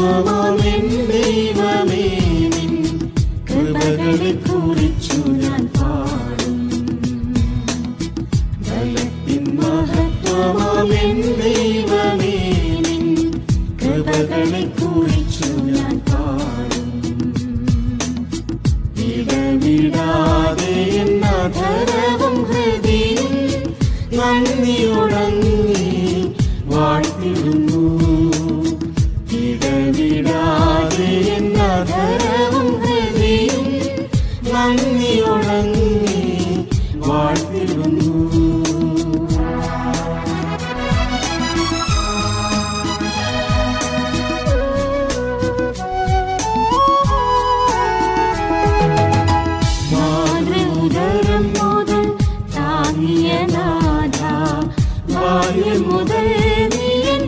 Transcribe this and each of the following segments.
മഹത്വമാമെൻ ദൈവമേ നിൻ കൃപകളെ കുറിച്ചു ഞാൻ പാടും. ബലത്തിൻ മഹത്വമാമെൻ ദൈവമേ നിൻ കൃപകളെ കുറിച്ചു ഞാൻ പാടും. ഇടവിടാതെ എന്നധരവും ഹൃദയം നന്ദിയുടങ്ങി വാഴ്ത്തിടുന്നു. ഇടവിടാതെ എന്നധരവും ഹൃദയം നന്ദിയുടങ്ങി വാഴ്ത്തിടുന്നു. മാതൃഉദരം മുതൽ താങ്ങിയ നാഥ, ബാല്യം മുതൽ നീയൻ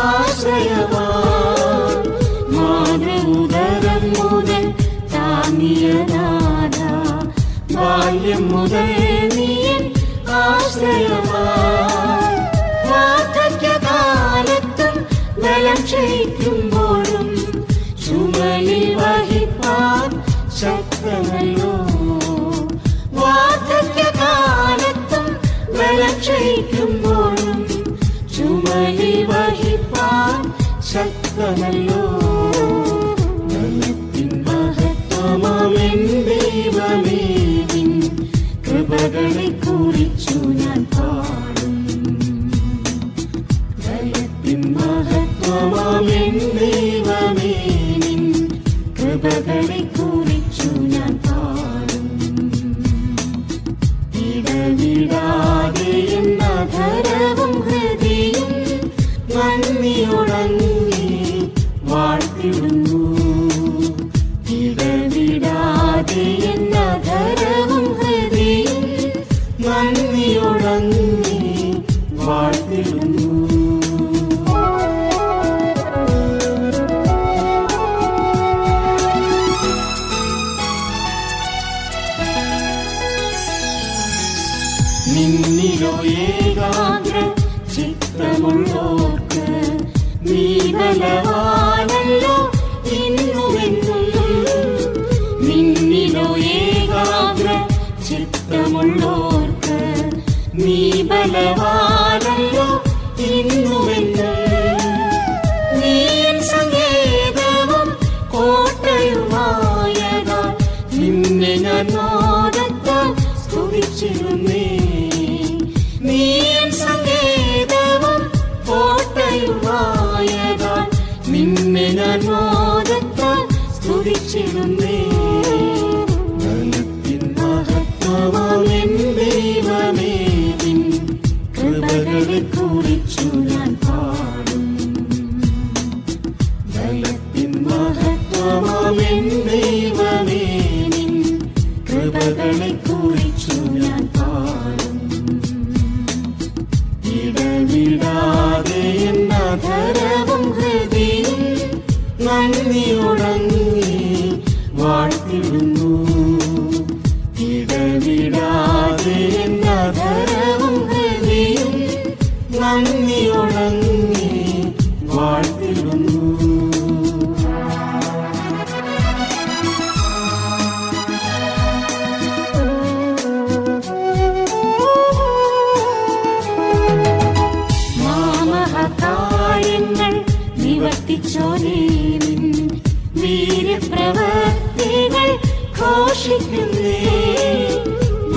ആശ്രയവാൻ. മാതൃഉദരം മുതൽ താങ്ങിയ നാഥ, ബാല്യം മുതൽ നീയൻ ആശ്രയവാൻ. വാർദ്ധക്യകാലത്തും ബലം ക്ഷയിക്കുമ്പോഴും ചുമലിൽ വഹിപ്പാൻ ശക്തനല്ലോ. വാർദ്ധക്യകാലത്തും ബലം ക്ഷയിക്കുമ്പോഴും ചുമലിൽ വഹിപ്പാൻ ശക്തനല്ലോ. ബലത്തിൻ മഹത്വമാമെൻ ദൈവമേ നിൻ കൃപകളെ കുറിച്ചു ഞാൻ പാടും. ബലത്തിൻ മഹത്വമാമെൻ ദൈവമേ നിൻ കൃപകളെ കുറിച്ചു ഞാൻ പാടും. ഇടവിടാതെ എന്നധരവും ഹൃദയം നന്ദിയുടങ്ങി വാഴ്ത്തിടുന്നു. ഇടവിടാതെ എന്നധരവും ഹൃദയം നന്ദിയുടങ്ങി വാഴ്ത്തിടുന്നു. നിന്നിലോ ഏകാഗ്ര ചിത്തമുള്ളോർക്ക് നീ ബലവാനല്ലോ ഇന്നുമെന്നും. നിന്നിലോ ഏകാഗ്ര ചിത്തമുള്ളോർക്ക് നീ ബലവാനല്ലോ ഇന്നുമെന്നും. നീ എൻ സങ്കേതവും കോട്ടയുമായതാൽ നിന്നെ ഞാൻ മോദത്താൽ സ്തുതിച്ചിരുന്നേ. നീ എൻ സങ്കേതവും കോട്ടയുമായതാൽ നിന്നെ ഞാൻ മോദത്താൽ സ്തുതിച്ചിരുന്നേ. ബലത്തിൻ മഹത്വമാമെൻ ദൈവമേ നിൻ കൃപകളെ കുറിച്ചു ഞാൻ പാടും. ബലത്തിൻ മഹത്വമാമെൻ ദൈവമേ നിൻ കൃപകളെ കുറിച്ചു ഞാൻ പാടും. ഇടവിടാതെ എന്നധരവും ഹൃദയം നന്ദിയുടങ്ങി വാഴ്ത്തിടുന്നു. ഇടവിടാതെ എന്നധരവും ഹൃദയം നന്ദിയുടങ്ങി വാഴ്ത്തിടുന്നു. മാമഹകാര്യങ്ങൾ നിവർത്തിച്ചോനേ നിൻ വീര്യപ്രവൃത്തികൾ ഘോഷിക്കുന്നേ.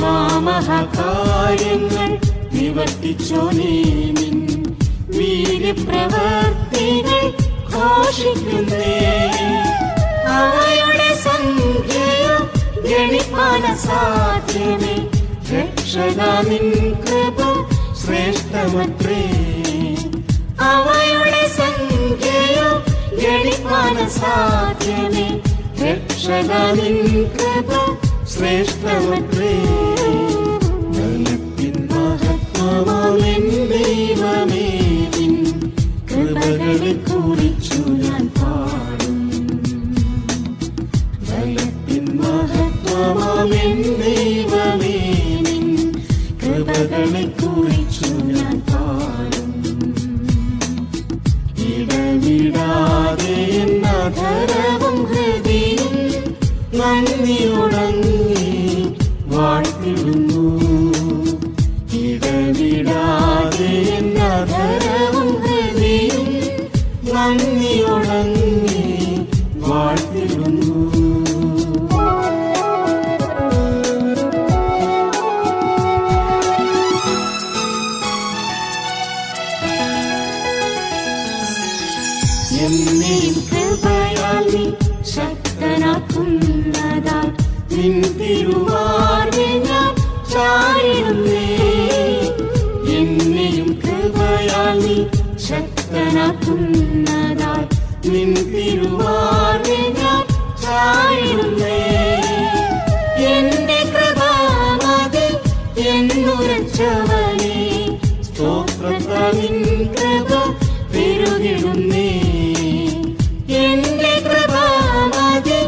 മാമഹകാര്യങ്ങൾ നിവർത്തിച്ചോനേ നിൻ വീര്യപ്രവൃത്തികൾ ഘോഷിക്കുന്നേ. അവയുടെ സംഖ്യയോ ഗണിപ്പാൻ അസാധ്യമേ. രക്ഷകാ നിൻ കൃപ ശ്രേഷ്ഠമത്രേ. അവയുടെ സംഖ്യയോ ഗണിപ്പാൻ അസാധ്യമേ. രക്ഷകാ നിൻ കൃപ ശ്രേഷ്ഠമത്രേ. ബലത്തിൻ മഹത്വമാമെൻ ദൈവമേ നിൻ കൃപകളെ കുറിച്ചു ഞാൻ പാടും. ബലത്തിൻ മഹത്വമാമെൻ ദൈവമേ നിൻ കൃപകളെ കുറിച്ചു ഞാൻ പാടും. ഇടവിടാതെ എന്നെയും കൃപയാൽ നീ ശക്തനാക്കുന്നതാൽ നിൻ തിരുമാർവിൽ ഞാൻ ചാരിടുന്നേ. എന്നെയും കൃപയാൽ നീ ശക്തനാക്കുന്നതാൽ നിൻ തിരുമാർവിൽ ഞാൻ ചാരിടുന്നേ. എന്റെ കൃപാമതി എന്നുരച്ചവനേ, സ്തോത്രത്താൽ നിൻ കൃപ പെരുകിടുന്നേ. എന്റെ കൃപാമതി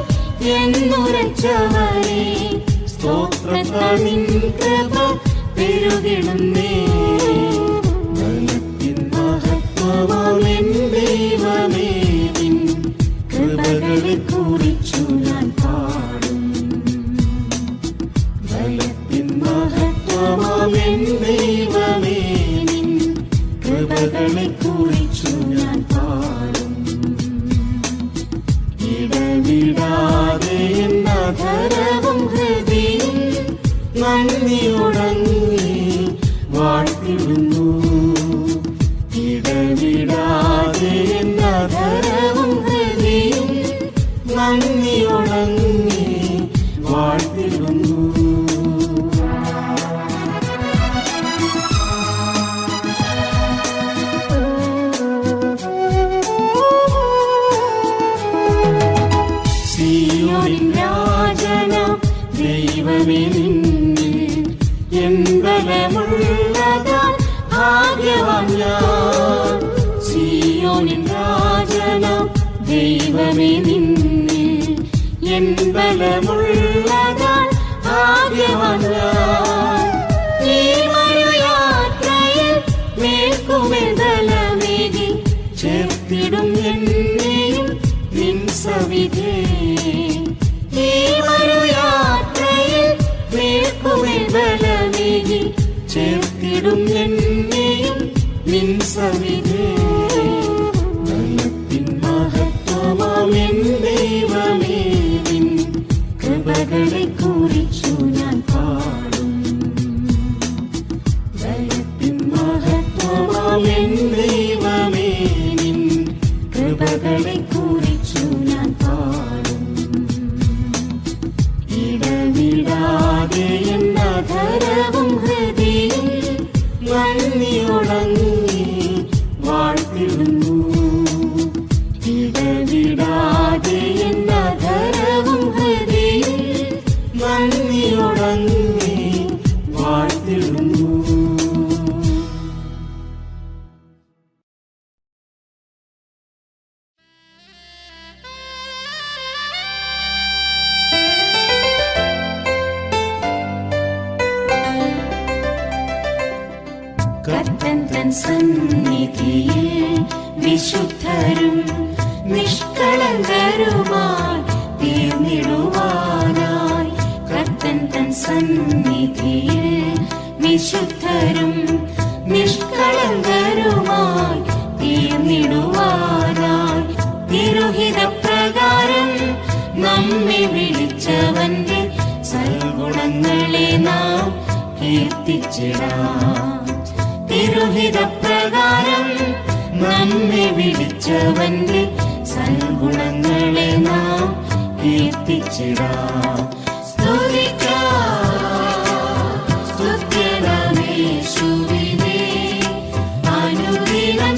എന്നുരച്ചവനേ, സ്തോത്രത്താൽ നിൻ കൃപ പെരുകിടുന്നേ. ബലത്തിൻ മഹത്വമാം എൻ ദൈവമേ, നിൻ കൃപകളെ കുറിച്ചു ഞാൻ പാടും. ബലത്തിൻ മഹത്വമാം എൻ ദൈവമേ, നിൻ കൃപകളെ കുറിച്ചു ഞാൻ പാടും. ഇടവിടാതെ എന്നധരവും ഹൃദയം നന്ദിയോടങ്ങേ വാഴ്ത്തിടുന്നു. ഇടവിടാതെ എന്നധരവും ഹൃദയം നന്ദിയോടങ്ങേ വാഴ്ത്തിടുന്നു. സിയോനിൻ രാജനാം ദൈവമേ, നിന്നിൽ എൻ ബലമുള്ളതാൽ ഭാഗ്യവാൻ ഞാൻ. സിയോനിൻ രാജനാം ദൈവമേ, നിന്നിൽ എൻ ബലമുള്ളതാൽ ഭാഗ്യവാൻ ഞാൻ. ഈ മരുയാത്രയിൽ മേൽക്കുമേൽ ബലമേകി ചേർത്തിടും എന്നെയും നിൻ സവിധേ. ഈ മരുയാത്രയിൽ മേൽക്കുമേൽ ബലമേകി ചേർത്തിടും എന്നെയും നിൻ സവിധേ. ബലത്തിൻ മഹത്വമാം എൻ ദൈവമേ, നിൻ കൃപകളെ കുറിച്ചു ഞാൻ പാടും. ബലത്തിൻ മഹത്വമാം എൻ ദൈവമേ, നിൻ കൃപകളെ കുറിച്ചു ഞാൻ പാടും. ഇടവിടാതെ എന്നധരവും ഹൃദയം നന്ദിയോടങ്ങേ വാഴ്ത്തിടുന്നു. ഇടവിടാതെ എന്നധരവും ഹൃദയം നന്ദിയോടങ്ങേ വാഴ്ത്തിടുന്നു. കർത്തൻ തൻ സന്നിധിയിൽ വിശുദ്ധരും നിഷ്കളങ്കരുമായി തീർന്നിടുവാനായി. കർത്തൻ തൻ സന്നിധിയിൽ വിശുദ്ധരും നിഷ്കളങ്കരുമായി തീർന്നിടുവാനായി. തിരുഹിതപ്രകാരം നമ്മെ വിളിച്ചവന്റെ സൽഗുണങ്ങളെ നാം കീർത്തിച്ചിടാം. തിരുഹിതപ്രകാരം നമ്മെ വിളിച്ചവന്റെ സൽഗുണങ്ങളെ നാം കീർത്തിച്ചിടാം. സ്തുത്യനാമേശുവിനെ അനുദിനം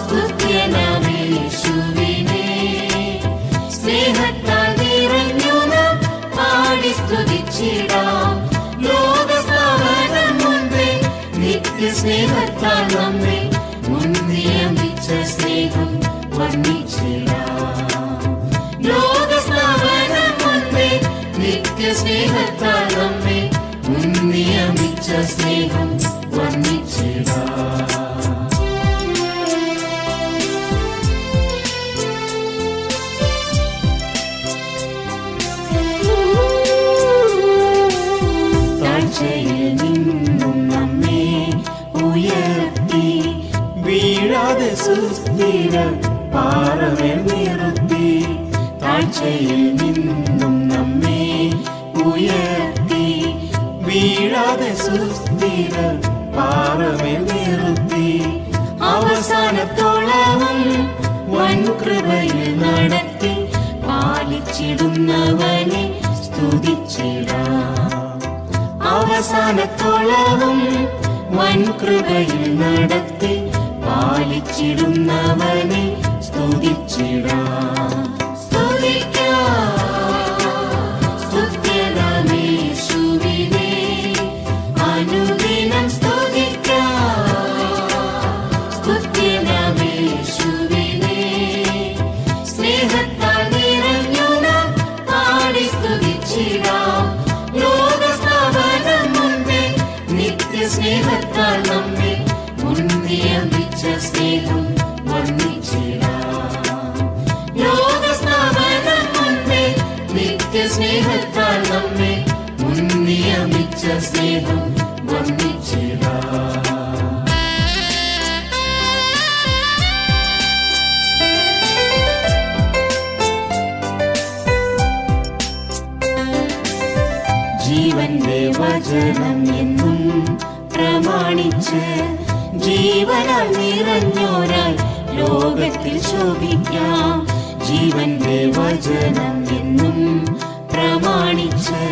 സ്തുത്യനാമേശുവിനെ. സ്നേഹത്താൽ നിറഞ്ഞു നാം പാടി സ്തുതിച്ചിടാം. നിത്യസ്നേഹത്താൽ നമ്മെ മുൻനിയമിച്ച സ്നേഹം വർണ്ണിച്ചിടാം. ലോകസ്ഥാപനം മുൻപേ നിത്യസ്നേഹത്താൽ നമ്മെ മുൻനിയമിച്ച സ്നേഹം വർണ്ണിച്ചിടാം. താഴ്ചയിൽ നിന്നും നമ്മെ ഉയർത്തി വീഴാതെ സുസ്ഥിര പാറമേൽ നിർത്തി. താഴ്ചയിൽ നിന്നും നമ്മെ ഉയർത്തി വീഴാതെ സുസ്ഥിര പാറമേൽ നിർത്തി. അവസാന കാലത്തോളവും വൻകൃപയിൽ നടത്തി പാലിച്ചിടുന്നവനെ സ്തുതിച്ചിടാം. സ്തുത്യനാമേശുവിനെ അനുദിനം സ്തുത്യനാമേശുവിനെ സ്നേഹത്താൽ നിറഞ്ഞു നാം പാടി സ്തുതിച്ചിടാം. ലോകസ്ഥാപനം മുൻപേ നിത്യസ്നേഹത്താൽ നമ്മെ മുൻനിയമിച്ച സ്നേഹം വർണ്ണിച്ചിടാം. ലോകസ്ഥാപനം മുൻപേ നിത്യസ്നേഹത്താൽ നമ്മെ മുൻനിയമിച്ച സ്നേഹം വർണ്ണിച്ചിടാം. ജീവന്റെ വചനം എന്നും പ്രമാണിച്ച് ജീവനാൽ നിറഞ്ഞോരായി ലോകത്തിൽ ശോഭിക്കാം. ജീവന്റെ വചനം എന്നും പ്രമാണിച്ച്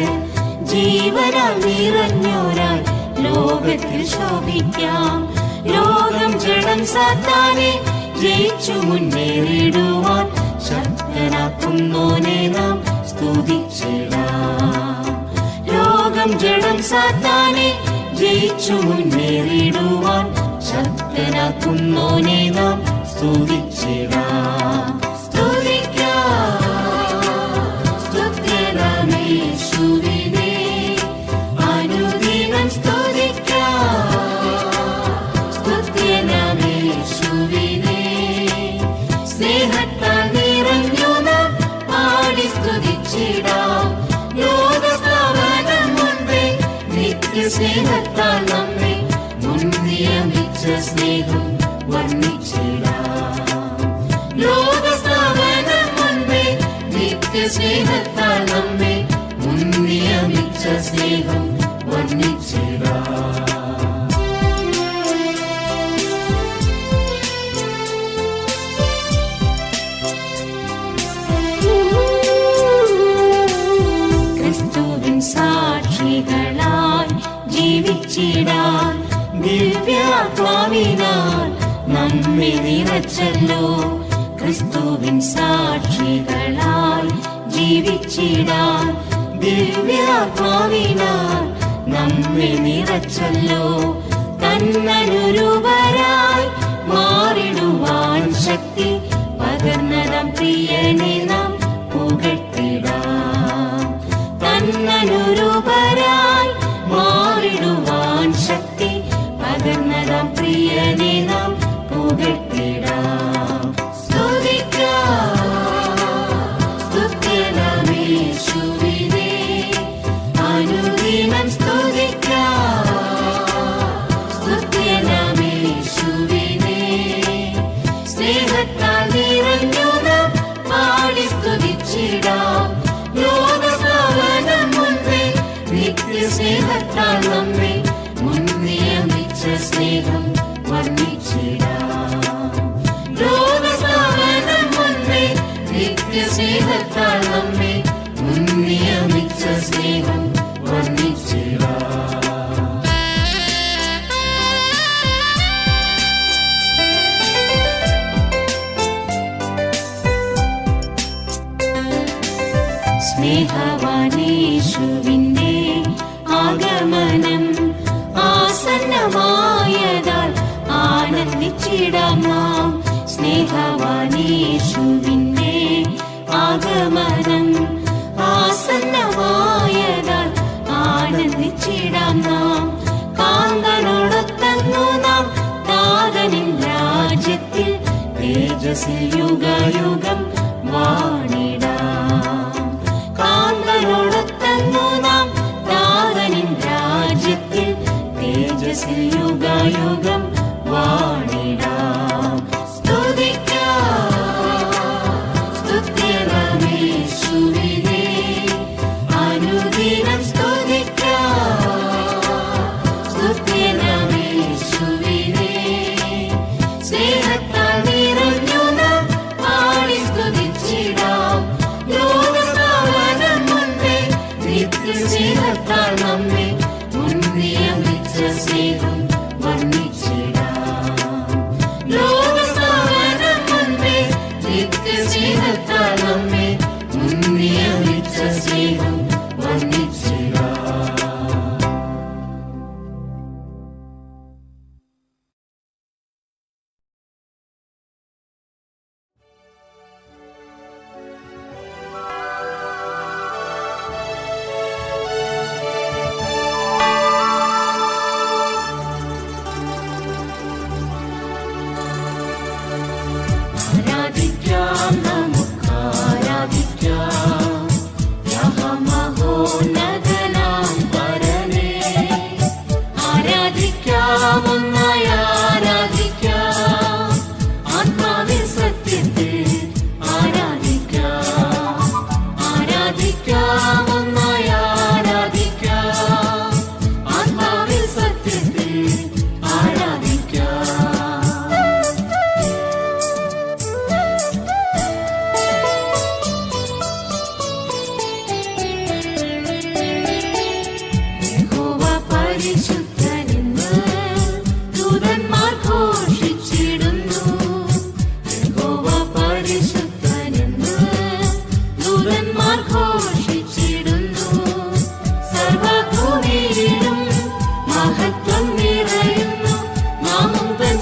ജീവനാൽ നിറഞ്ഞോരായി ലോകത്തിൽ ശോഭിക്കാം. ലോകം ജഡം സാത്താനെ ജയിച്ചു മുന്നേറിടുവാൻ ശക്തനാക്കുന്നോനെ നാം സ്തുതിച്ചിടാം. ലോകം ജഡം സാത്താനെ ജയിച്ചു മുന്നേറിടുവാൻ ശക്തനാക്കുന്നോനെ നാം സ്തുതിച്ചിടാം. സ്തുത്യനാമേശുവിനെ അനുദിനം സ്തുത്യനാമേശുവിനെ സ്നേഹത്താൽ നിറഞ്ഞു നാം പാടി സ്തുതിച്ചിടാം. ലോകസ്ഥാപനം മുൻപേ നിത്യസ്നേഹത്താൽ നമ്മെ മുൻനിയമിച്ച സ്നേഹം വർണ്ണിച്ചിടാം. ലോകസ്ഥാപനം മുൻപേ നിത്യസ്നേഹത്താൽ നമ്മെ മുൻനിയമിച്ച സ്നേഹം വർണ്ണിച്ചിടാം. ക്രിസ്തുവിൻ സാക്ഷികളായി ജീവിച്ചിടാൻ ദിവ്യാത്മാവിനാൽ നമ്മെ നിറച്ചല്ലോ. ക്രിസ്തുവിൻ സാക്ഷികളായി ജീവിച്ചിടാൻ ദിവ്യാത്മാവിനാൽ നമ്മെ നിറച്ചല്ലോ. തന്നനുരൂപരായി മാറിടുവാൻ ശക്തി പകർന്നതാം പ്രിയനെ നാം പുകഴ്ത്തിടാം. തന്നനുരൂപരായി മാറിടുവാൻ ശക്തി പകർന്നതാം പ്രിയനെ നാം പുകഴ്ത്തിടാം. സ്തുത്യനാമേശുവിനെ അനുദിനം സ്തുത്യനാമേശുവിനെ സ്നേഹത്താൽ നിറഞ്ഞു നാം പാടി സ്തുതിച്ചിടാം. ലോകസ്ഥാപനം മുൻപേ നിത്യസ്നേഹത്താൽ നമ്മെ മുൻനിയമിച്ച സ്നേഹം വർണ്ണിച്ചിടാം. ലോകസ്ഥാപനം മുൻപേ നിത്യസ്നേഹത്താൽ നമ്മെ മുൻനിയമിച്ച സ്നേഹം വർണ്ണിച്ചിടാം. സ്നേഹവാനേശുവിന്റെ ആഗമനം ആസന്നമായതാൽ ആനന്ദിച്ചിടാം നാം. സ്നേഹവാനേശുവിന്റെ ആഗമനം ആസന്നമായതാൽ ആനന്ദിച്ചിടാം നാം. കാന്തനോടൊത്തന്നു നാം താതനിൻ രാജ്യത്തിൽ തേജസ്സിൽ യുഗയുഗം വാണിടാം. കാന്തനോടൊത്തന്നു നാം താതനിൻ രാജ്യത്തിൽ തേജസ്സിൽ യുഗയുഗം വാണിടാം. സ്തുത്യനാമേശുവിനെ അനുദിനം സ്തുത്യനാമേശുവിനെ സ്നേഹത്താൽ നിറഞ്ഞു നാം പാടി സ്തുതിച്ചിടാം. ലോകസ്ഥാപനം മുൻപേ നിത്യസ്നേഹത്താൽ നമ്മെ മുൻനിയമിച്ച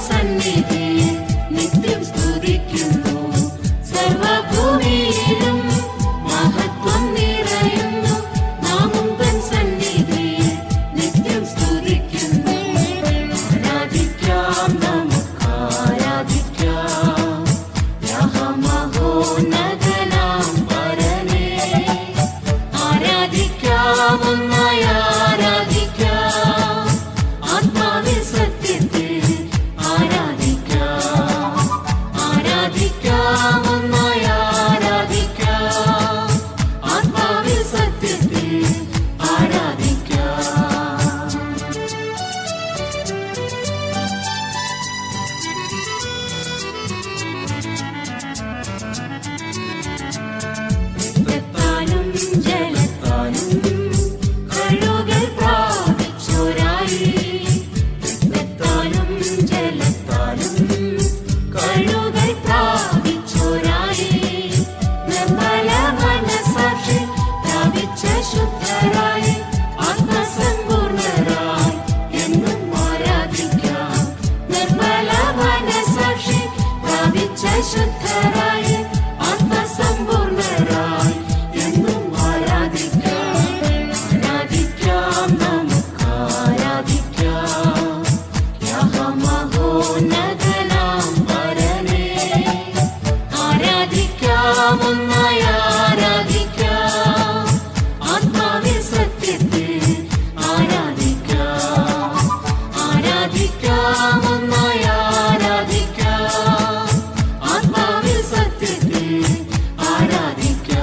സന്നിധിയിൽ നിത്യം സ്തുതിക്കുന്നു. സർവഭൂമിയിലും മഹത്വം നിറയുന്നു. നാമും തൻ സന്നിധിയിൽ നിത്യം സ്തുതിക്കുന്നു. ആരാധിക്കാം, നമുക്ക് ആരാധിക്കാം യഹോവമഹോന്നതനാം പരനേ. ആരാധിക്കാം, ഒന്നായി ആരാധിക്കാം ആത്മാവിൽ സത്യത്തിൽ ആരാധിക്കാം. ആരാധിക്കാം, ഒന്നായി ആരാധിക്കാം ആത്മാവിൽ സത്യത്തിൽ ആരാധിക്കാം. രക്തത്താലും ജലത്താലും കഴുകൽ പ്രാപിച്ചോരായി. രക്തത്താലും ജലത്താലും കഴുകൽ പ്രാപിച്ചോരായി. നിർമ്മല മനസാക്ഷി പ്രാപിച്ച ശുദ്ധരായി. ആത്മസമ്പൂർണരായി എന്നും ആരാധിക്കാം. നിർമ്മല മനസാക്ഷി പ്രാപിച്ച ശുദ്ധരായി. ആത്മസമ്പൂർണരായി എന്നും ആരാധിക്കാം. ആരാധിക്കാം, നമുക്ക് ആരാധിക്കാം യഹോവമഹോന്നതനാം പരനേ. ആരാധിക്കാം, ഒന്നായി ആരാധിക്കാം ആത്മാവിൽ സത്യത്തിൽ ആരാധിക്കാം. ആരാധിക്കാം, ഒന്നായി ആരാധിക്കാം ആത്മാവിൽ സത്യത്തിൽ ആരാധിക്കാം.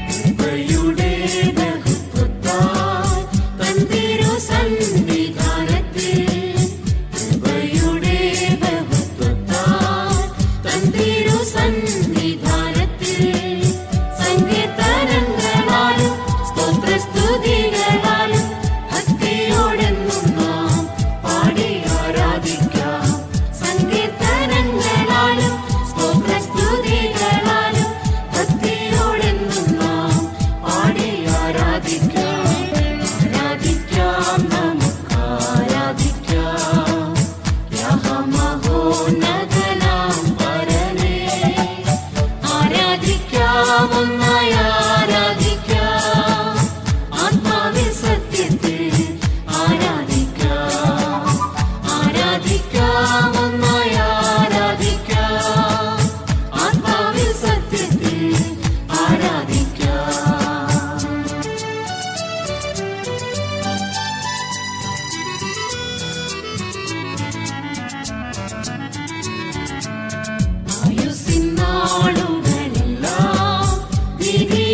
കൃപയുടെ ബഹുത്വത്താൽ തൻ തിരുസന്നിധാനത്തിൽ. കൃപയുടെ ബഹുത്വത്താൽ തൻ തിരുസന്നിധാനത്തിൽ. സങ്കീർത്തനങ്ങളാലും സ്തോത്രസ്തുതികളാലും ഭക്തിയോടെന്നും നാം പാടി ആരാധിക്കാം. സങ്കീർത്തനങ്ങളാലും സ്തോത്രസ്തുതികളാലും ഭക്തിയോടെന്നും നാം പാടി ആരാധിക്കാം. ആരാധിക്കാം, നമുക്ക് ആരാധിക്കാം യഹോവമഹോന്നതനാം പരനേ. ആരാധിക്കാം, ഒന്നായി ആരാധിക്കാം ആത്മാവിൽ സത്യത്തിൽ ആരാധിക്കാം. ആരാധിക്കാം, ഒന്നായി ആരാധിക്കാം ആത്മാവിൽ സത്യത്തിൽ ആരാധിക്കാം. ആയുസ്സിൻ നാളുകളെല്ലാം വിധി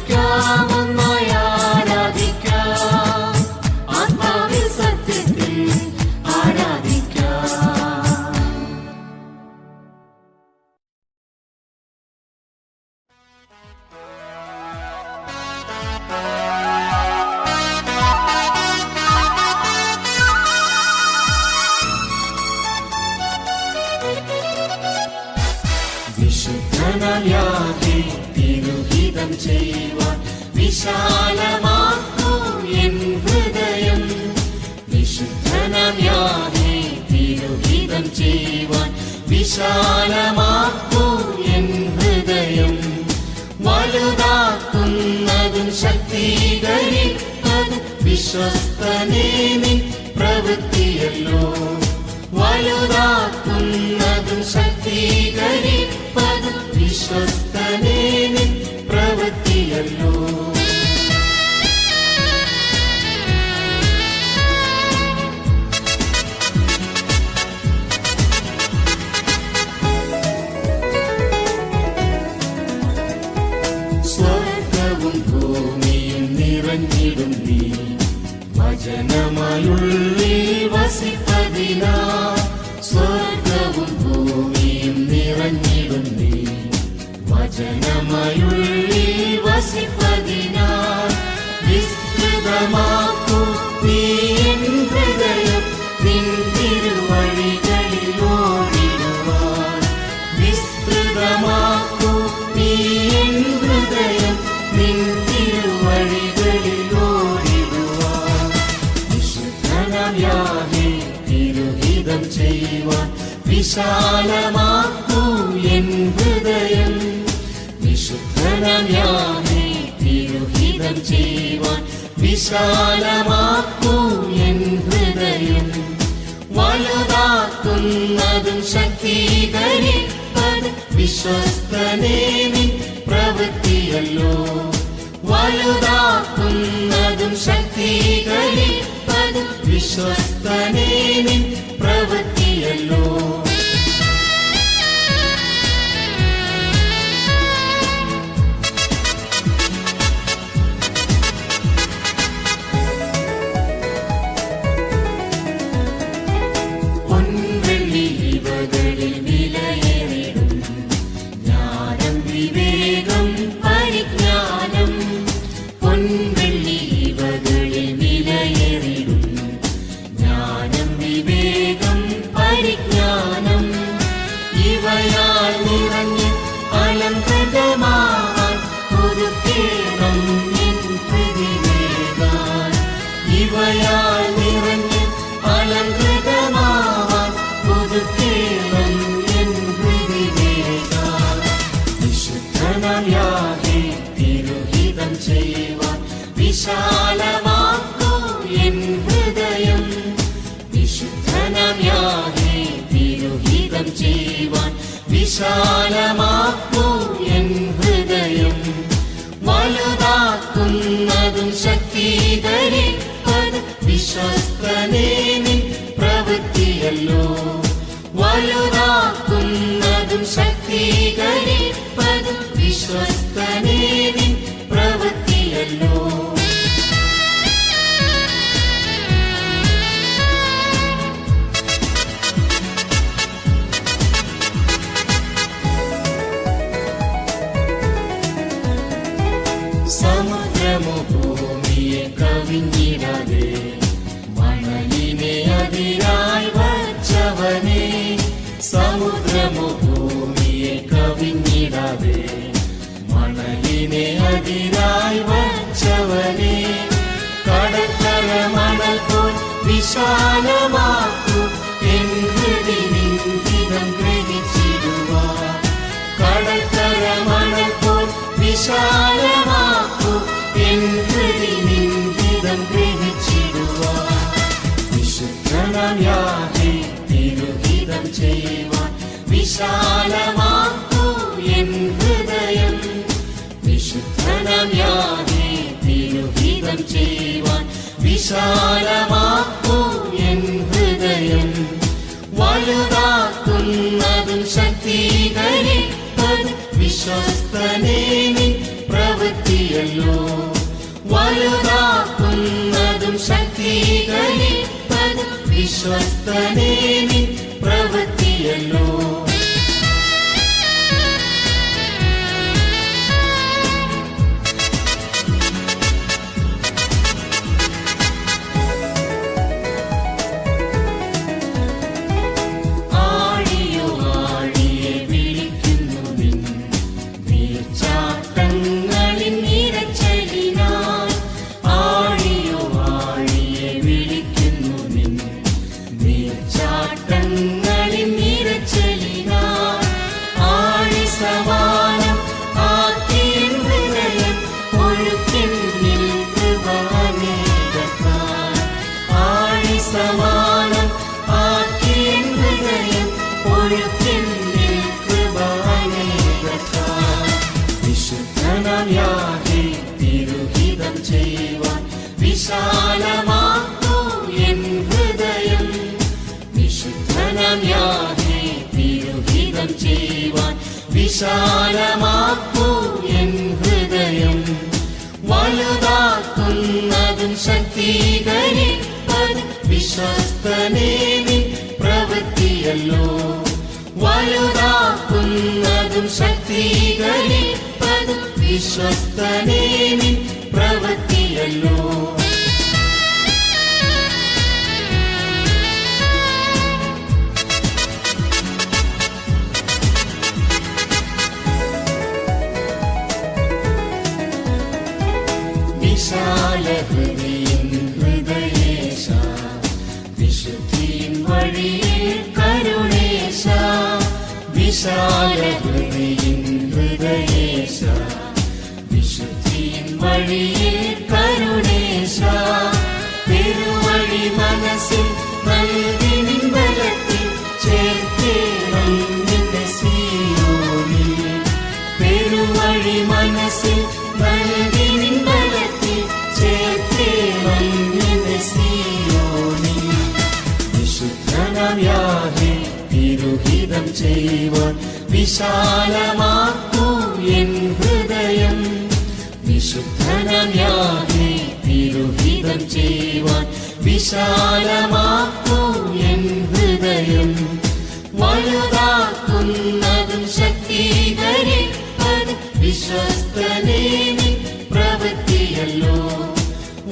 ആരാധിക്കാം ഒന്നായി ആരാധിക്കാം ആത്മാവിൽ സത്യത്തിൽ ആരാധിക്കാം. വിശുദ്ധനാം യാഹവേ തിരുഹിതം ചെയ്യുവാൻ വിശാലമാക്കൂ എൻ ഹൃദയം. വിശുദ്ധനാം യാഹവേ തിരുഹിതം ചെയ്യുവാൻ വിശാലമാക്കൂ എൻ ഹൃദയം. വലുതാക്കുന്നതും ശക്തീകരിപ്പതും വിശ്വസ്തനേ നിൻ പ്രവൃത്തിയല്ലോ. വലുതാക്കുന്നതും ശക്തീകരിപ്പതും വിശ്വസ്തനേ നിൻ പ്രവൃത്തിയല്ലോ. സ്വർഗവും ഭൂമിയും നിറഞ്ഞിടും നീ വചനമായുള്ളിൽ വസിപ്പതിനാ. സ്വർഗവും ഭൂമിയും നിറഞ്ഞിടും നീ വചനമായുള്ളിൽ വസിപ്പതിനാ. വിസ്തൃതമാക്കൂ നീ എൻ ഹൃദയം നിൻ തിരുവഴികളിൽ ഓടിടുവാൻ. വിസ്തൃതമാക്കൂ നീ എൻ ഹൃദയം നിൻ തിരുവഴികളിൽ ഓടിടുവാൻ. വിശുദ്ധനാം യാഹവേ തിരുഹിതം ചെയ്യുവാൻ വിശാലമാക്കൂ എൻ ഹൃദയം. വിശുദ്ധനാം യാഹവേ തിരുഹിതം ചെയ്യുവാൻ വിശാലമാക്കൂ എൻ ഹൃദയം. വലുതാക്കുന്നതും ശക്തീകരിപ്പതും വിശ്വസ്തനേ നിൻ പ്രവൃത്തിയല്ലോ. വലുതാക്കുന്നതും ശക്തീകരിപ്പതും വിശ്വസ്തനേ നിൻ പ്രവൃത്തിയല്ലോ. പൊൻവെള്ളി ഇവകളിൽ വിലയേറിടും ജ്ഞാനം വിവേകം പരിജ്ഞാനം. പൊൻവെള്ളി ഇവകളിൽ വിലയേറിടും ജ്ഞാനം വിവേകം പരിജ്ഞാനം. ഇവയാൽ നിറഞ്ഞ് അലങ്കൃതമാവാൻ ഒരുക്കേണം എൻ ഹൃദിവേകാൻ. ഇവയാൽ നിറഞ്ഞ് അലങ്കൃതമാവാൻ ഒരുക്കേണം എൻ ഹൃദിവേകാൻ. വിശുദ്ധനാം യാഹവേ തിരുഹിതം ചെയ്യുവാൻ വിശാലമാക്കൂ എൻ ഹൃദയം. വിശുദ്ധനാം യാഹവേ തിരുഹിതം ചെയ്യുവാൻ വിശാലമാക്കൂ എൻ ഹൃദയം. വലുതാക്കുന്നതും ശക്തീകരിപ്പതും വിശ്വസ്തനേ നിൻ പ്രവൃത്തിയല്ലോ. വലുതാക്കുന്നതും ശക്തീകരിപ്പതും വിശ്വസ്തനേ നിൻ പ്രവൃത്തിയല്ലോ. സമുദ്രമോ ഭൂമിയെ കവിഞ്ഞിടാതെ മണലിനെ അതിരായി വച്ചവനേ. സമുദ്രമോ ഭൂമിയെ കവിഞ്ഞിടാതെ മണലിനെ അതിരായി വച്ചവനേ. കടൽക്കര മണൽ പോൽ വിശാലമാക്കൂ എൻ ഹൃദി നിൻഹിതം ഗ്രഹിച്ചിടുവാൻ. കടൽക്കര മണൽ പോൽ വിശാലമാക്കൂ എൻ ഹൃദി നിൻഹിതം ഗ്രഹിച്ചിടുവാൻ. വിശുദ്ധനാം യാഹവേ തിരുഹിതം ചെയ്യുവാൻ വിശാലമാക്കൂ എൻ ഹൃദയം. വിശുദ്ധനാം യാഹവേ തിരുഹിതം ചെയ്യുവാൻ വിശാലമാക്കൂ എൻ ഹൃദയം. വലുതാക്കുന്നതും ശക്തീകരിപ്പതും വിശ്വസ്തനേ നിൻ പ്രവൃത്തിയല്ലോ. വിശ്വസ്തനേ നിൻ പ്രവൃത്തിയല്ലോ. തിരുഹിതം ചെയ്യുവാൻ വിശാലമാക്കൂ എൻ ഹൃദയം. വിശുദ്ധനാം യാഹേ തിരുഹിതം ചെയ്യുവാൻ വിശാലമാക്കൂ എൻ ഹൃദയം. വലുതാക്കുന്നതും ശക്തീകരിപ്പതും വിശ്വസ്തനേ നിൻ പ്രവൃത്തിയല്ലോ. വലുതാക്കുന്നതും ശക്തീകരിപ്പതും വിശ്വസ്തനേ നിൻ പ്രവൃത്തിയല്ലോ. വിശാലഹൃദയൻ ഹൃദയേശ, വിശുദ്ധിയിൻ വഴിയിൽ കരുണേശ. വിശാലഹൃദയൻ ഹൃദയേശ, വിശുദ്ധിയിൻ വഴിയിൽ കരുണേശ. പെരുവഴി മനസ്സിൽ നൽകി നിൻ ബലത്തിൽ ചേർക്കേണം നിന്റെ സീയോനിൽ. പെരുവഴി മനസ്സിൽ നൽകി നിൻ ബലത്തിൽ ചേർക്കേണം നിന്റെ സീയോനിൽ. വിശുദ്ധനാം യാഹേ തിരുഹിതം ചെയ്യുവാൻ വിശാലമാക്കൂ എൻ ഹൃദയം. വിശുദ്ധനാം യാഹേ തിരുഹിതം ചെയ്യുവാൻ വിശാലമാക്കൂ എൻ ഹൃദയം. വലുതാക്കുന്നതും ശക്തീകരിപ്പതും വിശ്വസ്തനേ നിൻ പ്രവൃത്തിയല്ലോ.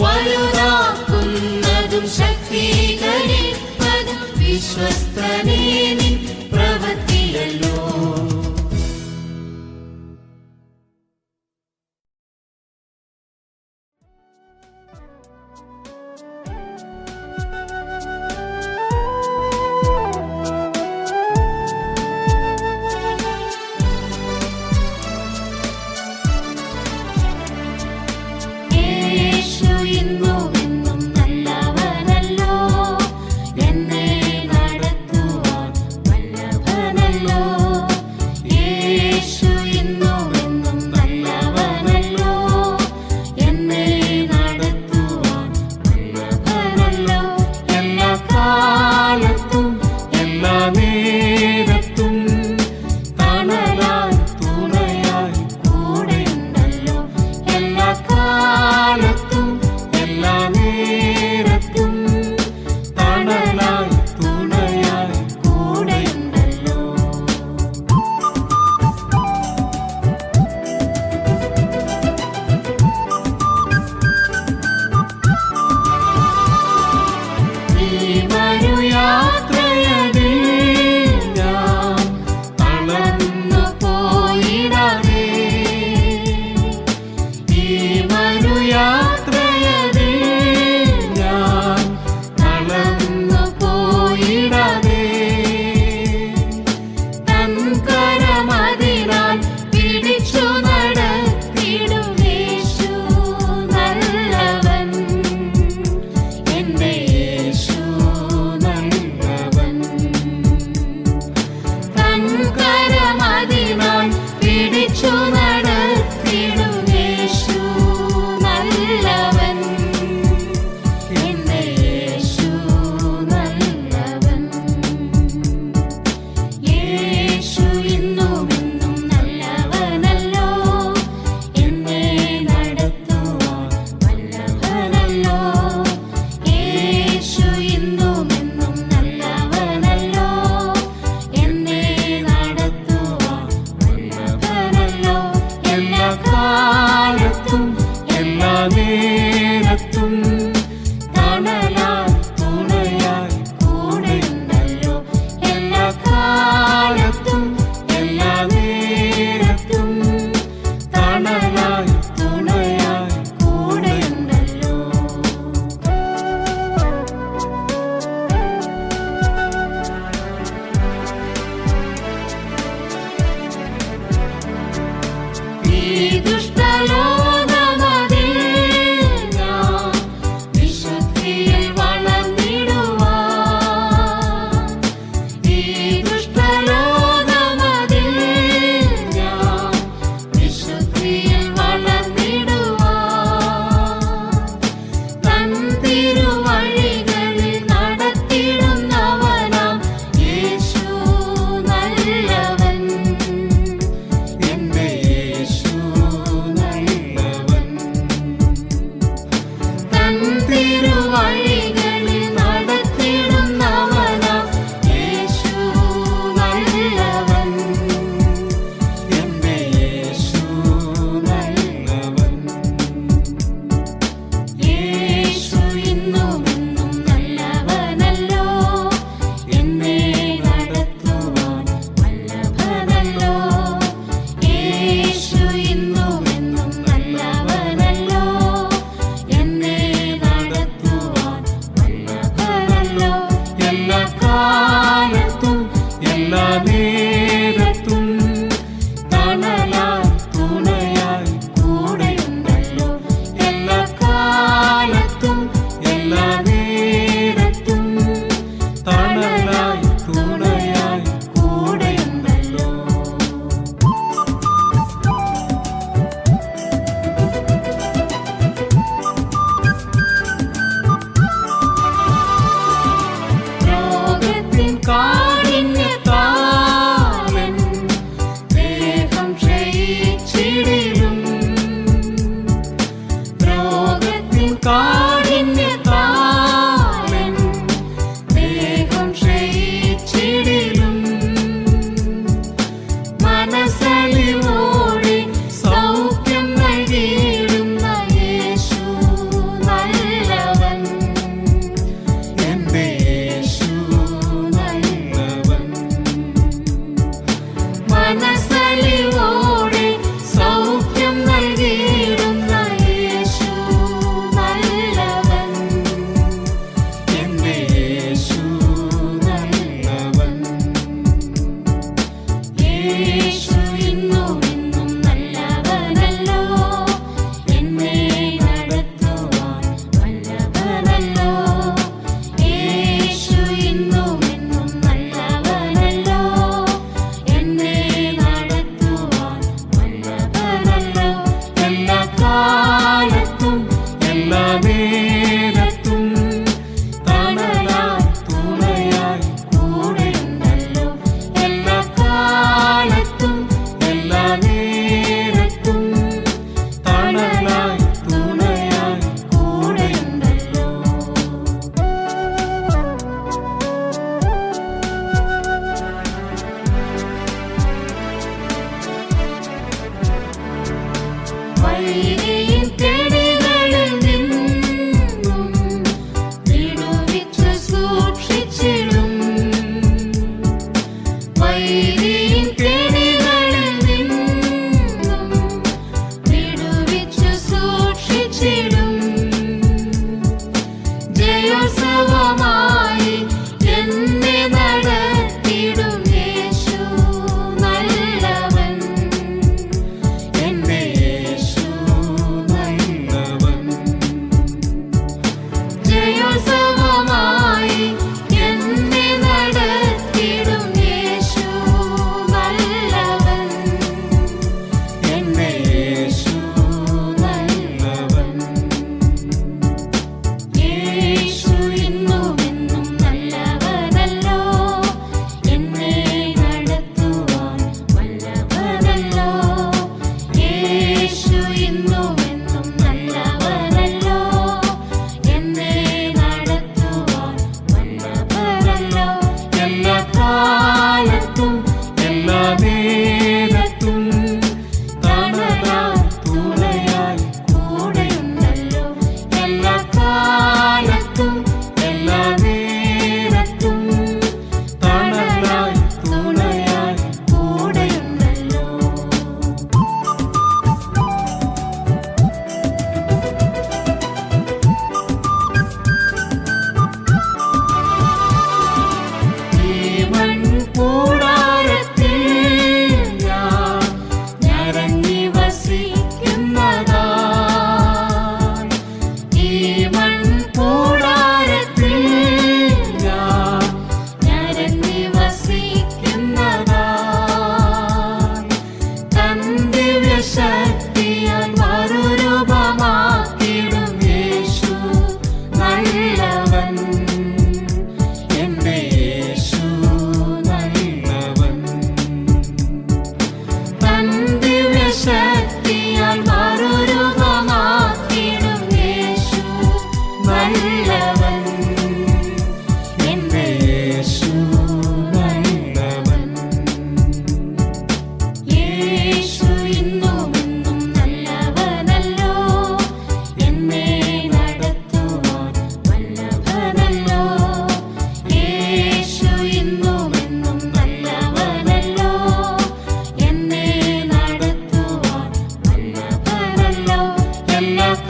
വലുതാക്കുന്നതും ശക്തീകരിപ്പതും വിശ്വസ്തനേ നിൻ പ്രവൃത്തിയല്ലോ. പിടിച്ചു നടത്തിടും യേശു നല്ല എല്ലാ നേരത്തും തണലായി തുണയായി കൂടെയുണ്ടല്ലോ. എല്ലാ കാലത്തും എല്ലാ നേരത്തും തണലായി തുണയായി കൂടെയുണ്ടല്ലോ. ഈ ദുഷ്ടലോകമതിൽ ഞാൻ വിശുദ്ധിയിൽ വളർന്നിടുവാൻ. ഈ ദുഷ്ടലോകമതിൽ ഞാൻ വിശുദ്ധിയിൽ വളർന്നിടുവാൻ. തൻ തിരുവഴികളിൽ നടത്തിടുന്നവനാം യേശു നല്ലവൻ. എന്റെ യേശു നല്ലവൻ. തൻ തിരുവഴികളിൽ നടത്തിടുന്നവനാം യേശു നല്ലവൻ. എന്റെ യേശു നല്ലവൻ. യേശു ഇന്നുമെന്നും നല്ലവനല്ലോ. എന്നെ നടത്തുവാൻ വല്ലഭനല്ലോ. യേശു ഇന്നുമെന്നും നല്ലവനല്ലോ. എന്നെ നടത്തുവാൻ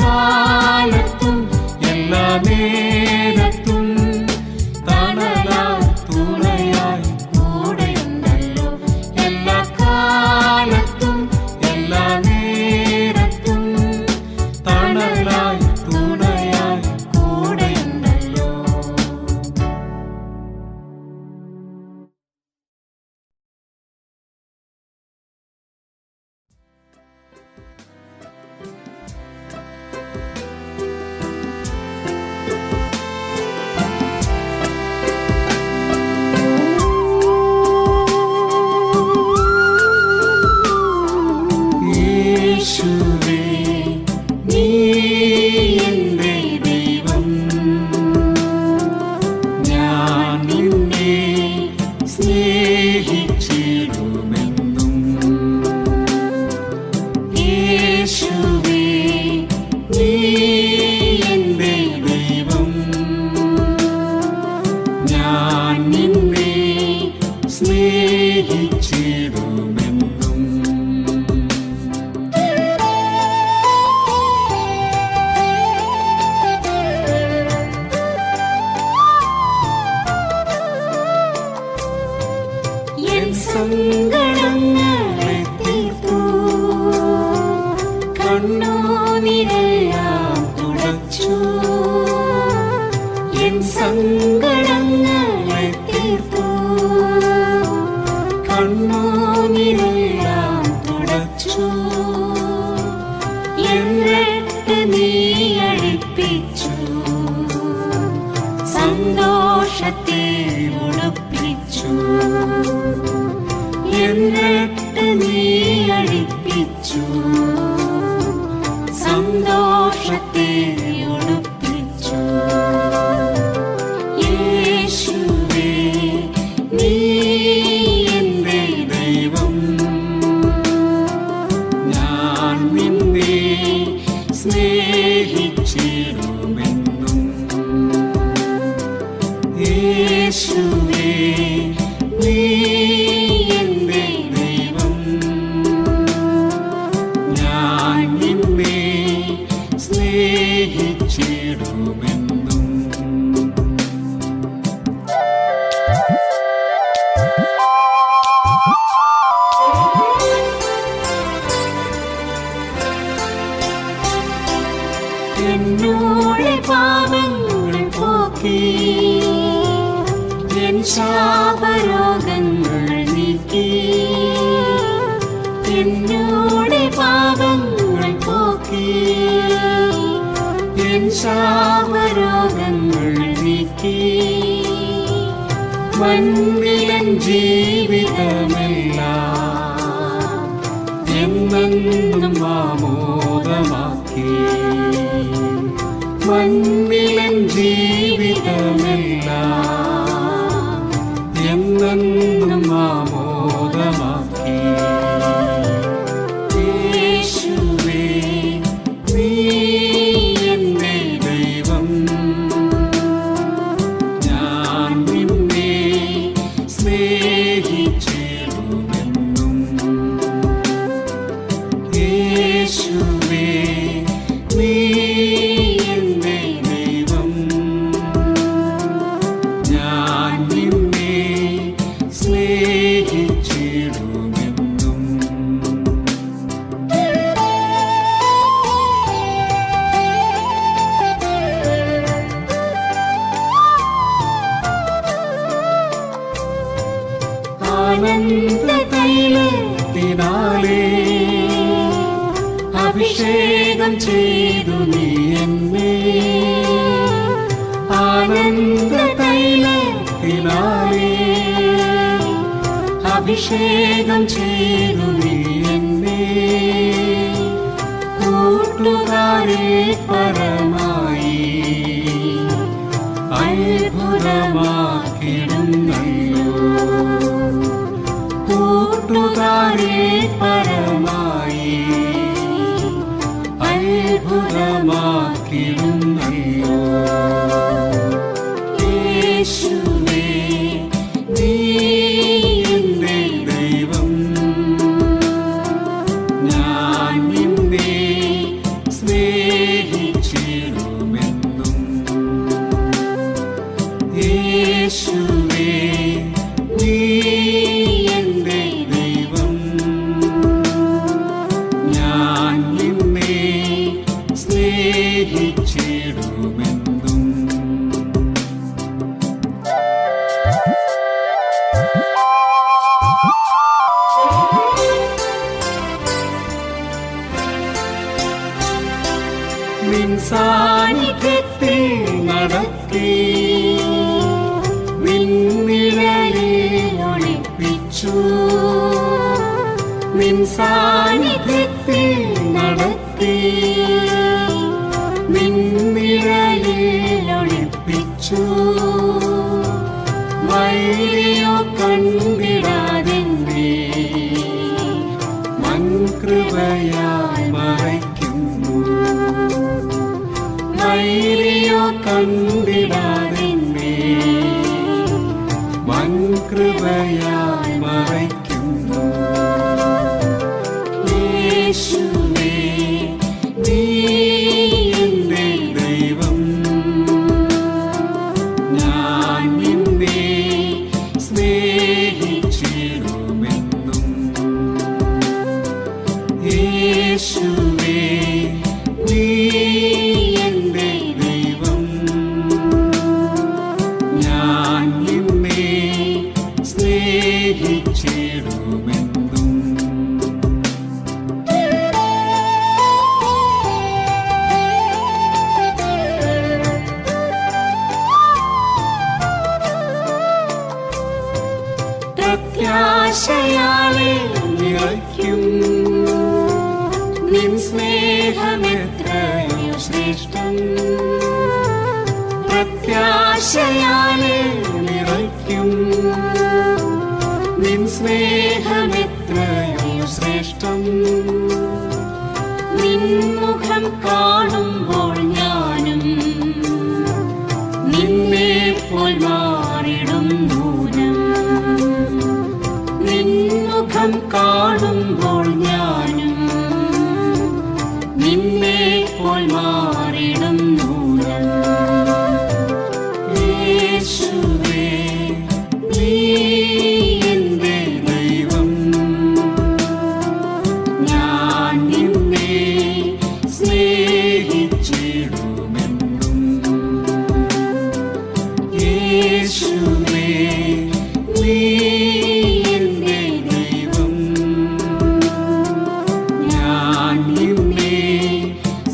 കാലത്തും എല്ലാ നേരത്തും തണലായി തുണയായി കൂടെയുണ്ടല്ലോ. എല്ലാ കാലത്തും എല്ലാ നേരത്തും തണലായി തുണയായി കൂടെയുണ്ടല്ലോ. യേശുവേ നീ എൻ്റെ ദൈവം, ഞാൻ നിന്നെ സ്നേഹിച്ചിടുമെന്നും. യേശുവേ നീ എൻ്റെ ദൈവം, ഞാൻ നിന്നെ സ്നേഹിച്ചിടുമെന്നും. എൻ സങ്കടങ്ങളെ തീർത്തു, കണ്ണുനീരെല്ലാം തുടച്ചു. എൻ സങ്കടങ്ങളെ തീർത്തു, കണ്ണുനീരെല്ലാം തുടച്ചു. എന്നിട്ട് നീ അഴിപ്പിച്ചു, സന്തോഷത്തെ ഉടുപ്പിച്ചു. എന്നിട്ട് നീ അഴിപ്പിച്ചു, സന്തോഷത്തെ ഉടുപ്പിച്ചു. യേശുവേ നീ എൻ്റെ ദൈവം, ഞാൻ നിന്നെ സ്നേഹിച്ചിടുമെന്നും. യേശുവേ നീ എൻ്റെ ദൈവം, ഞാൻ നിന്നെ സ്നേഹിച്ചിടുമെന്നും. എന്നോടെ പാപങ്ങൾ പോക്കി, എൻ ശാപരോഗങ്ങൾ നീക്കി. എന്നോടെ പാപങ്ങൾ പോക്കി, എൻ ശാപരോഗങ്ങൾ നീക്കി. മണ്ണിലൻ ജീവിതമെല്ലാം എന്നെന്നും ആമോദമാക്കി. മണ്ണിലൻ ജീവിതമെല്ലാം എന്നെന്നും ആമോദമാക്കി. യേശുവേ നീ എൻ്റെ ദൈവം, ഞാൻ നിന്നെ സ്നേഹിച്ചിടുമെന്നും. യേശുവേ നീ എൻ്റെ ദൈവം, ഞാൻ നിന്നെ സ്നേഹിച്ചിടുമെന്നും. ആനന്ദതൈലത്തിനാലേ അഭിഷേകം ചെയ്തു നീ എന്നെ. ആനന്ദതൈലത്തിനാലേ അഭിഷേകം ചെയ്തു നീ എന്നെ. കൂട്ടുകാരെ പരമായി അത്ഭുതമാക്കിടുന്നല്ലോ. കൂട്ടുകാരെ പരമായി അത്ഭുതമാക്കിടുന്നല്ലോ. യേശുവേ നീ എൻ്റെ ദൈവം, ഞാൻ നിന്നെ സ്നേഹിച്ചിടുമെന്നും. സ്നേഹിച്ചിടുമെന്നും. യേശുവേ നീ എൻ്റെ ദൈവം, ഞാൻ നിന്നെ സ്നേഹിച്ചിടുമെന്നും. നിൻ സാന്നിധ്യത്തിൽ നടത്തി നിന്നിഴലിൽ ഒളിപ്പിച്ചു. നിൻ സാന്നിധ്യത്തിൽ നടത്തി നിന്നിഴലിൽ ഒളിപ്പിച്ചു. വൈരിയോ കണ്ടിടാതെന്നെ വൻകൃപയാൽ മറയ്ക്കുന്നു. വൈരിയോ കണ്ടിടാതെന്നെ വൻകൃപയാൽ മറയ്ക്കുന്നു. യേശുവേ നീ എൻ്റെ ദൈവം, ഞാൻ നിന്നെ സ്നേഹിച്ചിടുമെന്നും. യേശുവേ നീ എൻ്റെ ദൈവം, ഞാൻ നിന്നെ സ്നേഹിച്ചിടുമെന്നും. പ്രത്യാശയാലെ നിറയ്ക്കും നിൻ സ്നേഹമെത്രയോ ശ്രേഷ്ഠം. പ്രത്യാശയാലെ നിറയ്ക്കും നിൻ സ്നേഹമെത്രയോ ശ്രേഷ്ഠം. നിൻ മുഖം കാണുമ്പോൾ ഞാനും നിന്നെ പോൽ മാറിടും ദൂരം. നിൻ മുഖം കാണുമ്പോൾ ഞാനും നിന്നെ പോൽ മാറിടും ദൂരം. യേശുവേ നീ എൻ്റെ ദൈവം, ഞാൻ നിന്നെ സ്നേഹിച്ചിടുമെന്നും. യേശുവേ നീ എൻ്റെ ദൈവം, ഞാൻ നിന്നെ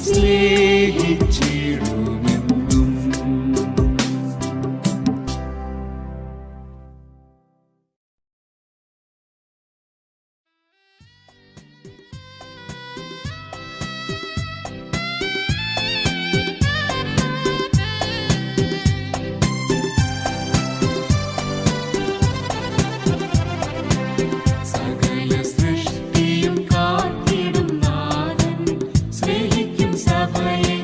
സ്നേഹിച്ചിടുമെന്നും. സകല സൃഷ്ടിയും കാത്തിടും നാഥൻ, സ്നേഹിക്കും സഭയെ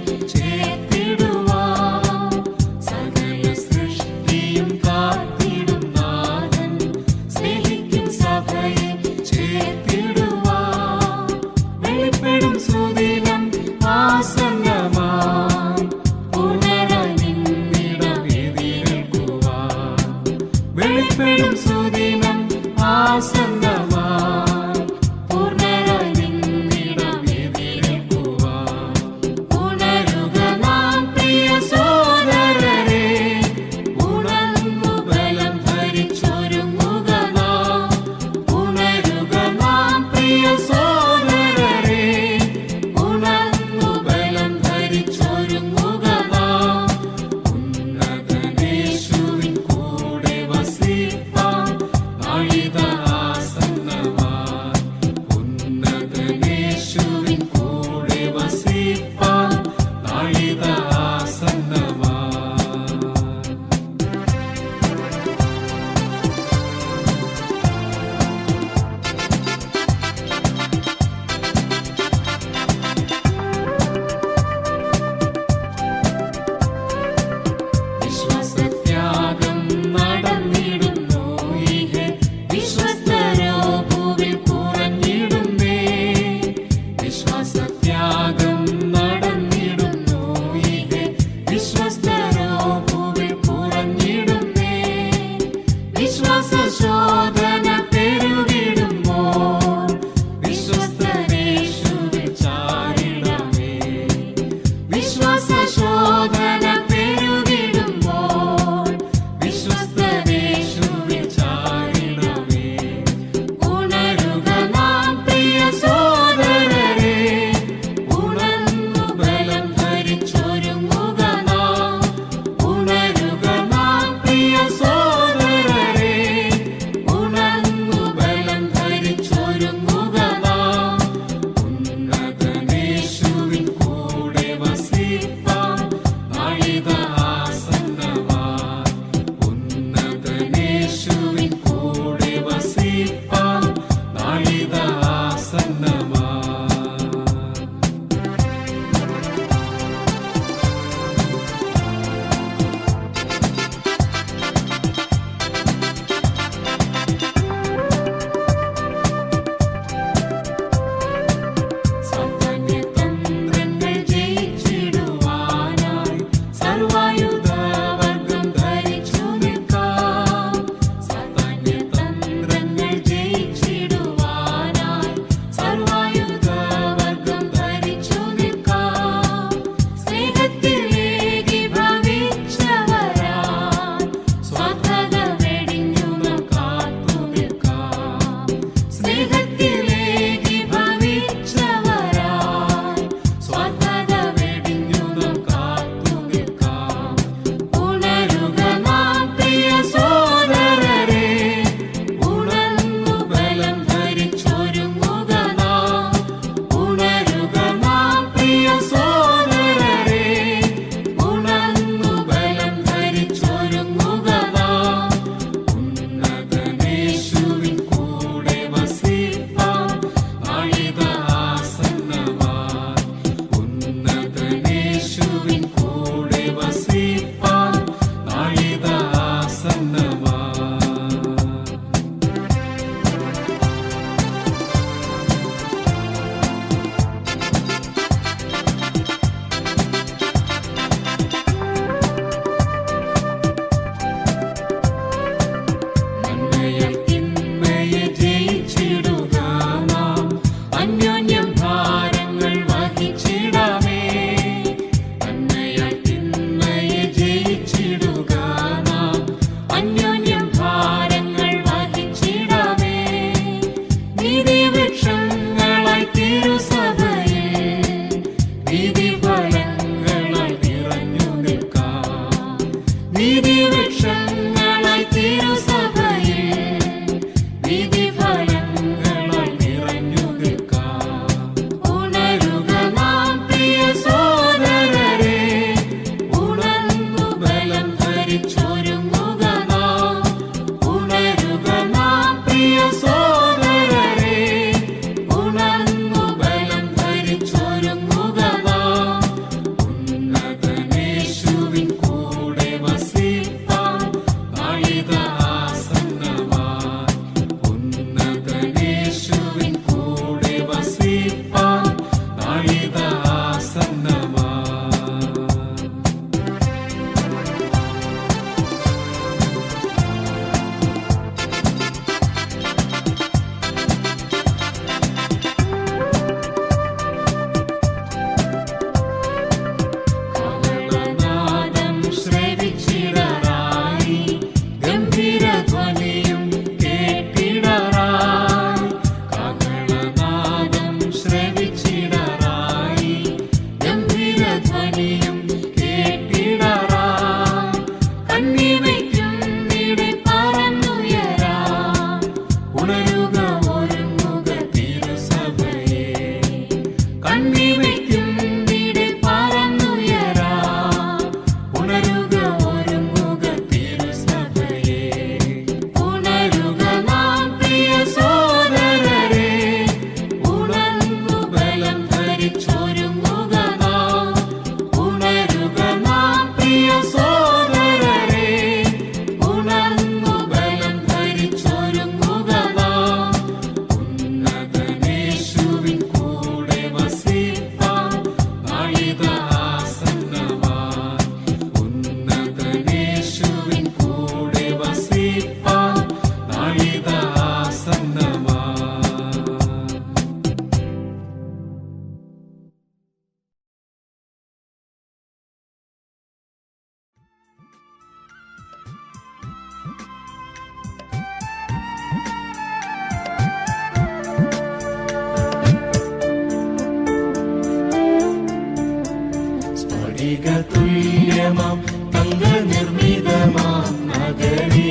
തുല്യമാം തങ്ക നിർമ്മിതമാം നഗരേ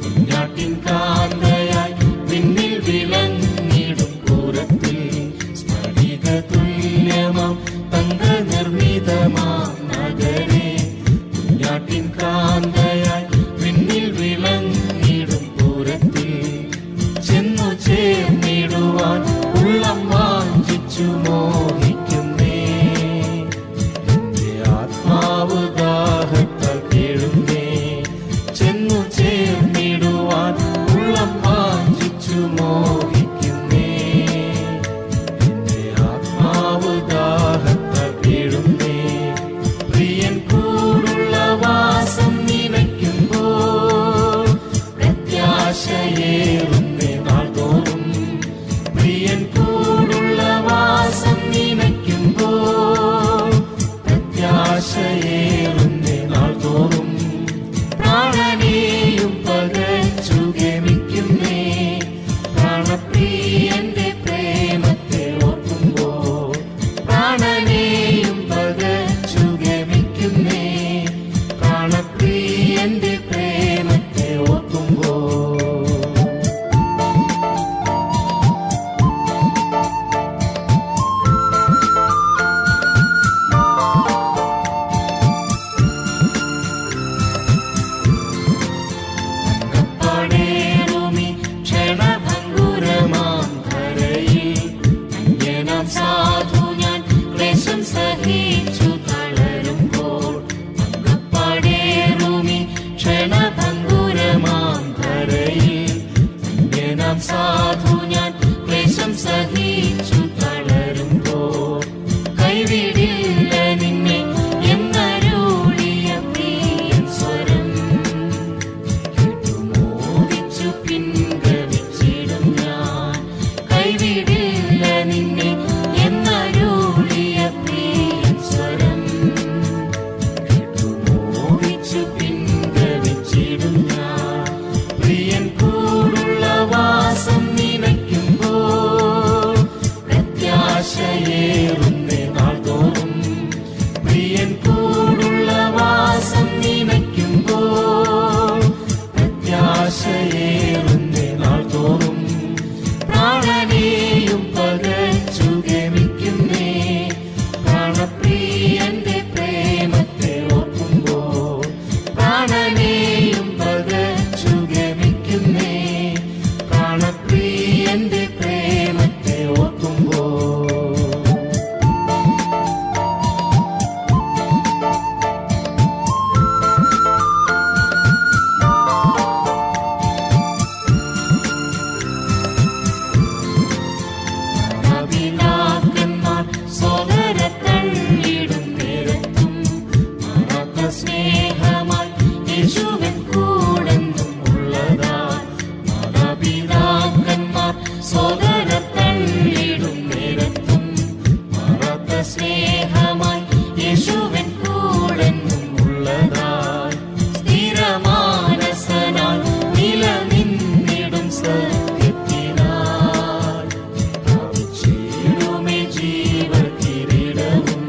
കുഞ്ഞാട്ടിൻ കാന്തയായി പിന്നിൽ വിളങ്ങിടും പുറത്തിൽ സ്ഫടിക തുല്യമാം തങ്ക നിർമ്മിതമാം നഗരേ കുഞ്ഞാട്ടിൻ കാന്തയായി പിന്നിൽ വിളങ്ങിടും പുറത്തിൽ ചെന്നു ചേർന്നിടുവാൻ ഉള്ളം വാഞ്ചിച്ചു മോഹിക്കുന്നേ എന്റെ ആത്മാവ് ദാഹത്താൽ കേഴുന്നേ ചെന്നു ചേർന്നിടുവാൻ ഉള്ളം വാഞ്ചിച്ചു മോഹിക്കുന്നേ എന്റെ ആത്മാവ് ദാഹത്താൽ കേഴുന്നേ പ്രിയൻ കൂടുള്ള വാസം നിനയ്ക്കുമ്പോൾ പ്രത്യാശയേറുന്നേ നാൾ തോറും പ്രിയൻ കൂടുള്ള വാസം നിനയ്ക്കുമ്പോൾ പ്രത്യാശയേറുന്നേ നാൾ തോറും പ്രാണനെയും പകച്ചു ഗമിക്കുന്നേ പ്രാണപ്രിയന്റെ പ്രേമത്തെ ഓർക്കുമ്പോൾ പ്രാണനെയും പകച്ചു ഗമിക്കുന്നേ പ്രാണപ്രിയന്റെ പ്രേമത്തെ ഓർക്കുമ്പോൾ പടേറുമി ക്ഷണഭംഗുരമാം ധരയിൽ അന്യനാം സാധു ഞാൻ ക്ലേശം സഹിച്ചു തളരുമ്പോൾ പടേറുമി ക്ഷണഭംഗുരമാം ധരയിൽ അന്യനാം സാധു ഞാൻ ക്ലേശം സഹിച്ചു തളരുമ്പോൾ കൈവിടില്ല നിന്നെ എന്നരുളിയ പ്രിയൻ സ്വരം മോദിച്ചു പിൻഗമിച്ചിടും ഞാൻ കൈവിടില്ല നിന്നെ എന്നരുളിയ പ്രിയൻ സ്വരം മോദിച്ചു പിൻഗമിച്ചിടും ഞാൻ പ്രിയൻ കൂടുള്ള വാസം നിനയ്ക്കുമ്പോൾ പ്രത്യാശയേറുന്നേ നാൾ തോറും പ്രിയൻ കൂടുള്ള വാസം നിനയ്ക്കുമ്പോൾ പ്രത്യാശയേറുന്നേ നാൾ തോറും പ്രാണനെയും പകച്ചു ഗമിക്കുന്നേ പ്രാണപ്രിയന്റെ പ്രേമത്തെ ഓർക്കുമ്പോൾ പ്രാണനെയും പകച്ചു ഗമിക്കുന്നേ പ്രാണപ്രിയന്റെ പ്രേമത്തെ ഓർക്കുമ്പോൾ മാതാപിതാക്കന്മാർ സോദര തള്ളിടും നേരത്തും മാറാത്ത സ്നേഹമായി യേശുവൻ കൂടെന്നും ഉള്ളതാ മാതാപിതാക്കന്മാർ സോദര തള്ളിടും നേരത്തും മാറാത്ത സ്നേഹമായി യേശുവൻ കൂടെന്നും ഉള്ളതായി സ്ഥിരമാനസനാൽ നിലനിന്നിടും സത്യത്തിനാൽ പ്രാപിച്ചിടുമേ ജീവകിരീടവും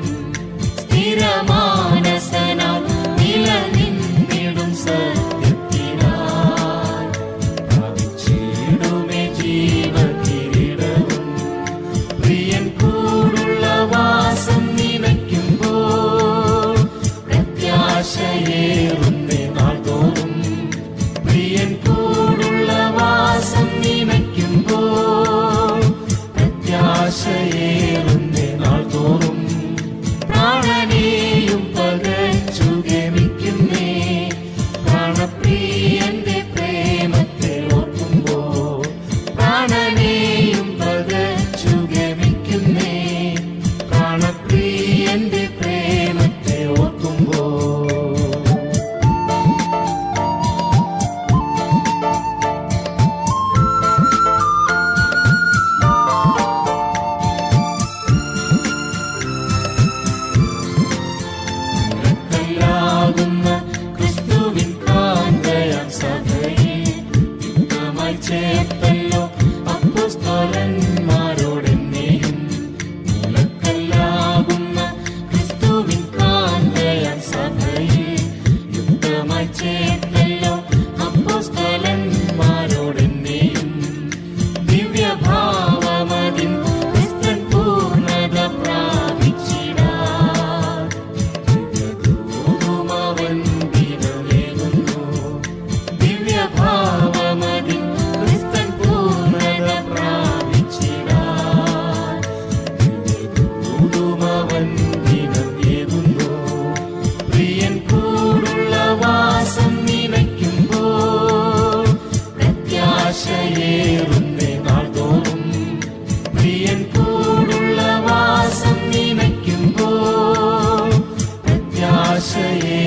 സ്ഥിരമാനസനാൽ നിലനിന്നിടും സത്യത്തിനാൽ പ്രാപിച്ചിടുമേ ജീവകിരീടവും പ്രിയൻ കൂടുള്ള വാസം നിനയ്ക്കുമ്പോൾ പ്രത്യാശയേറുന്നേ നാൾ തോറും പ്രിയൻ കൂടുള്ള വാസം നിനയ്ക്കുമ്പോൾ പ്രത്യാശയേറുന്നേ നാൾ തോറും പ്രാണനെയും പകച്ചു ഗമിക്കുന്നേ പ്രാണപ്രിയന്റെ പ്രേമത്തെ ഓർക്കുമ്പോൾ പ്രാണനെയും പകച്ചു ഗമിക്കുന്നേ പ്രാണപ്രിയന്റെ പ്രേമത്തെ ഓർക്കുമ്പോൾ ആശയേ